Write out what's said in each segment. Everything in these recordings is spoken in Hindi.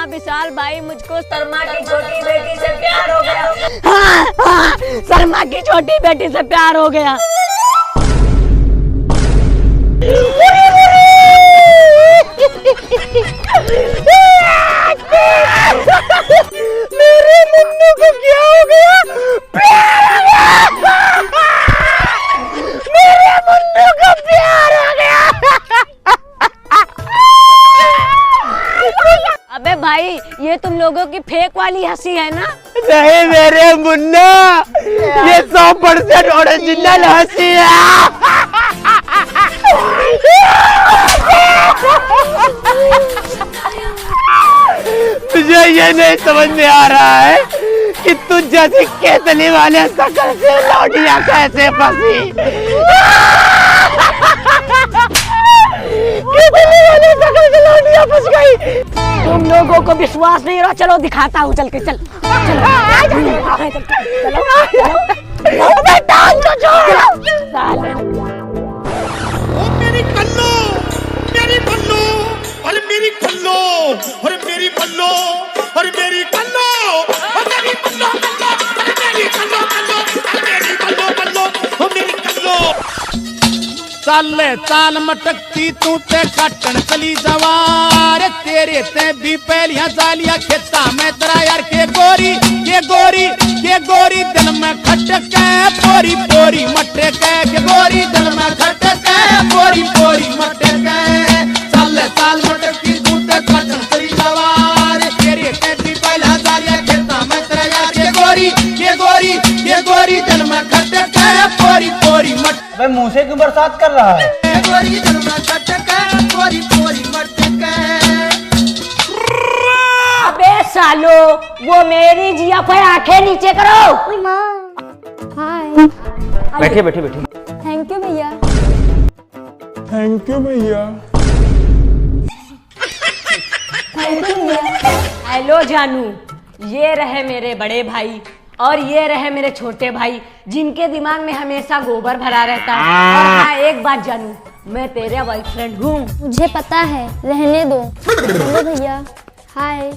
विशाल भाई, मुझको शर्मा की छोटी बेटी से प्यार हो गया। हाँ, शर्मा की छोटी बेटी से प्यार हो गया। मेरे मुन्नू को क्या हो गया? प्यार हो गया। मेरे मुन्नू को प्यार हो गया। अबे भाई, ये तुम लोगों की फेक वाली हंसी है ना? नहीं मेरे मुन्ना, ये 100% ओरिजिनल हंसी है। मुझे ये नहीं समझ में आ रहा है कि तू जैसी केतली वाले शकल से लौटिया कैसे फंसी। केतली वाले शकल से लौटिया फंस गई। तुम लोगों को विश्वास नहीं रहा, चलो दिखाता हूँ, चल के चल। मेरी कल्लो, मेरी बल्लो, अरे मेरी कल्लो, अरे मेरी बल्लो, अरे मेरी कल्लो, अरे मेरी बल्लो, कल्लो, अरे मेरी कल्लो, कल्लो, अरे मेरी बल्लो, बल्लो, अरे मेरी कल्लो। चाले चाल मटकती तू ते काटन चली जवार, तेरे ते भी पहलियां जालियां खेता में तेरा यार के गोरी, के गोरी, के गोरी दिल में खटके पोरी पोरी मटके, के गोरी दिल में खटके पोरी पोरी मटके। चाले चाल मटकती तू ते काटन चली जवार, तेरे ते भी पहलियां जालियां खेता में तेरा यार के गोरी, के गोरी, के गोरी दिल में खटके पोरी पोरी मटके। भाई मुंह से क्यों बरसात कर रहा है? अबे सालो, वो मेरी जिया पे आंखें नीचे करो। हाय। बैठिए बैठिए बैठिए। थैंक यू भैया। थैंक यू भैया। थैंक यू भैया। हेलो जानू, ये रहे मेरे बड़े भाई और ये रहे मेरे छोटे भाई, जिनके दिमाग में हमेशा गोबर भरा रहता है। और हाँ, एक बात जानू, मैं तेरा बॉयफ्रेंड हूँ। मुझे पता है, रहने दो। हेलो भैया। हाय।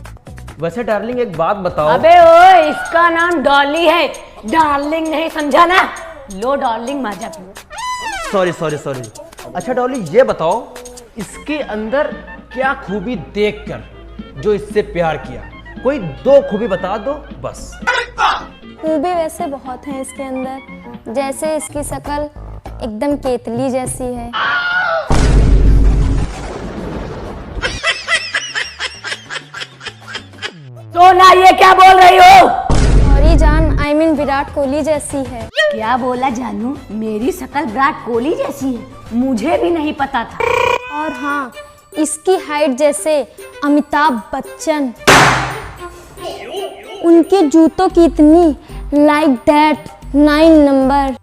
वैसे डार्लिंग एक बात बताओ। अबे ओए, इसका नाम डॉली है, डार्लिंग नहीं, समझा ना? लो डार्लिंग माजा पियो। Sorry sorry sorry. अच्छा डॉली ये बताओ, इसके अंदर क्या खूबी देखकर जो इससे प्यार किया? कोई 2 खूबी बता दो बस। खूबी वैसे बहुत है इसके अंदर, जैसे इसकी शक्ल एकदम केतली जैसी है। सोना, ये क्या बोल रही हो? और ये जान, आई मीन विराट कोहली जैसी है। क्या बोला जानू? मेरी शक्ल विराट कोहली जैसी है? मुझे भी नहीं पता था। और हाँ, इसकी हाइट जैसे अमिताभ बच्चन। उनके जूतों की इतनी लाइक दैट 9 नंबर।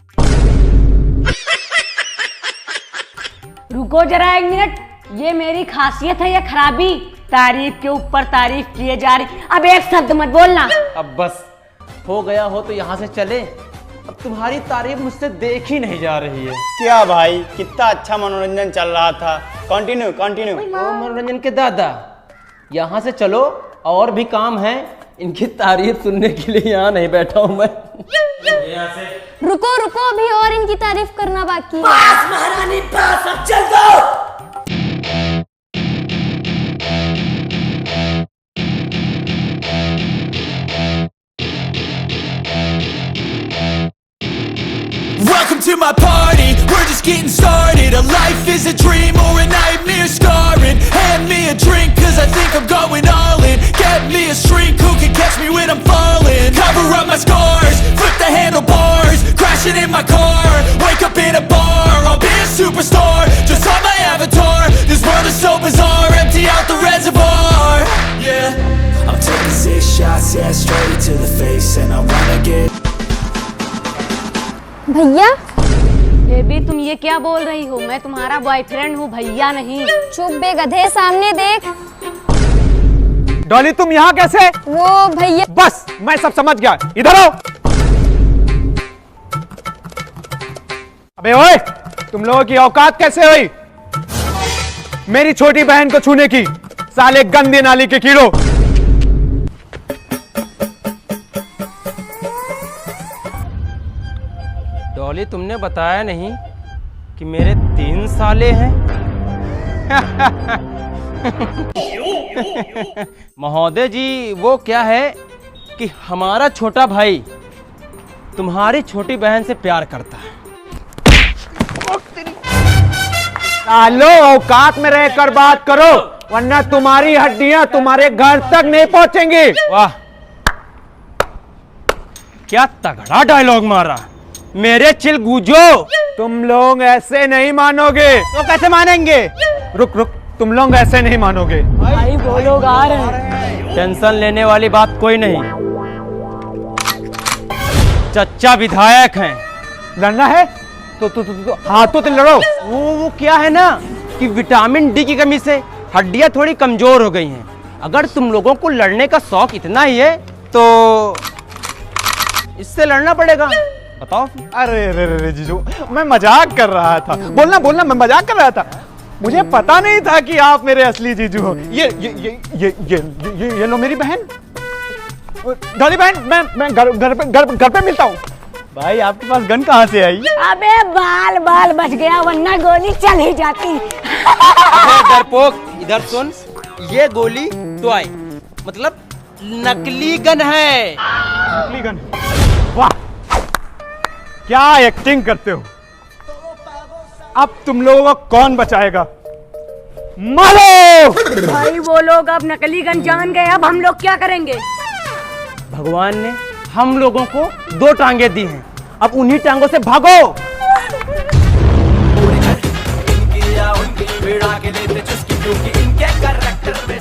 रुको जरा 1 मिनट, ये मेरी खासियत है या खराबी? तारीफ के ऊपर तारीफ किए जा रही। अब एक शब्द मत बोलना। अब बस हो गया हो तो यहाँ से चले। अब तुम्हारी तारीफ मुझसे देखी नहीं जा रही है। क्या भाई, कितना अच्छा मनोरंजन चल रहा था। Continue continue. मनोरंजन के दादा, यहाँ से चलो, और भी काम है। इनकी तारीफ सुनने के लिए यहाँ नहीं बैठा हूँ मैं। रुको रुको, अभी और इनकी तारीफ करना बाकी है। बस महारानी, बस, अब चल दो। Welcome to my party, we're just getting started. A life is a dream or a nightmare scarring. Hand me a drink cause I think I'm going all in. Get me a shrink who can catch me when I'm falling. Cover up my scars, flip the handlebars. Crashing in my car, wake up in a bar. I'll be a superstar, just on my avatar. This world is so bizarre, empty out the reservoir. Yeah, I'm taking 6 shots, yeah, straight to the face. And I wanna get भैया। बेबी, तुम ये क्या बोल रही हो? मैं तुम्हारा बॉयफ्रेंड हूँ, भैया नहीं। चुप बे गधे, सामने देख। डॉली तुम यहाँ कैसे? वो भैया। बस मैं सब समझ गया, इधर आओ। अबे ओए, तुम लोगों की औकात कैसे हुई मेरी छोटी बहन को छूने की? साले गंदे नाली के कीड़ो। डॉली तुमने बताया नहीं कि मेरे 3 साले हैं। महोदय जी वो क्या है कि हमारा छोटा भाई तुम्हारी छोटी बहन से प्यार करता है। सालो औकात में रहकर बात करो, वरना तुम्हारी हड्डियां तुम्हारे घर तक नहीं पहुंचेंगी। वाह क्या तगड़ा डायलॉग मारा मेरे चिल गुजो। तुम लोग ऐसे नहीं मानोगे। तो कैसे मानेंगे? रुक रुक, तुम लोग ऐसे नहीं मानोगे। भाई वो लोग आ रहे हैं। टेंशन लेने वाली बात कोई नहीं, चच्चा विधायक हैं। लड़ना है तो हाथों से लड़ो। वो क्या है ना कि विटामिन डी की कमी से हड्डियां थोड़ी कमजोर हो गई हैं। अगर तुम लोगों को लड़ने का शौक इतना ही है तो इससे लड़ना पड़ेगा। बताओ। अरे रे रे रे जीजू, मैं मजाक कर रहा था। बोलना बोलना, मैं मजाक कर रहा था। मुझे पता नहीं था कि आप मेरे असली जीजू हो। ये लो मेरी बहन। डॉली बहन, मैं घर पे मिलता हूँ। भाई आपके पास गन कहाँ से आई? अबे बाल बाल बच गया, वरना गोली चल ही जाती। डरपोक इधर सुन, ये गोली तो आई मतलब नकली गन है। नकली गन? वाह क्या एक्टिंग करते हो। अब तुम लोगों को कौन बचाएगा? मारो। भाई वो लोग अब नकली गन जान गए, अब हम लोग क्या करेंगे? भगवान ने हम लोगों को 2 टांगे दी हैं, अब उन्हीं टांगों से भागो। उनकी या उनकी भिड़ा के देते चुस्की क्योंकि इनके कैरेक्टर में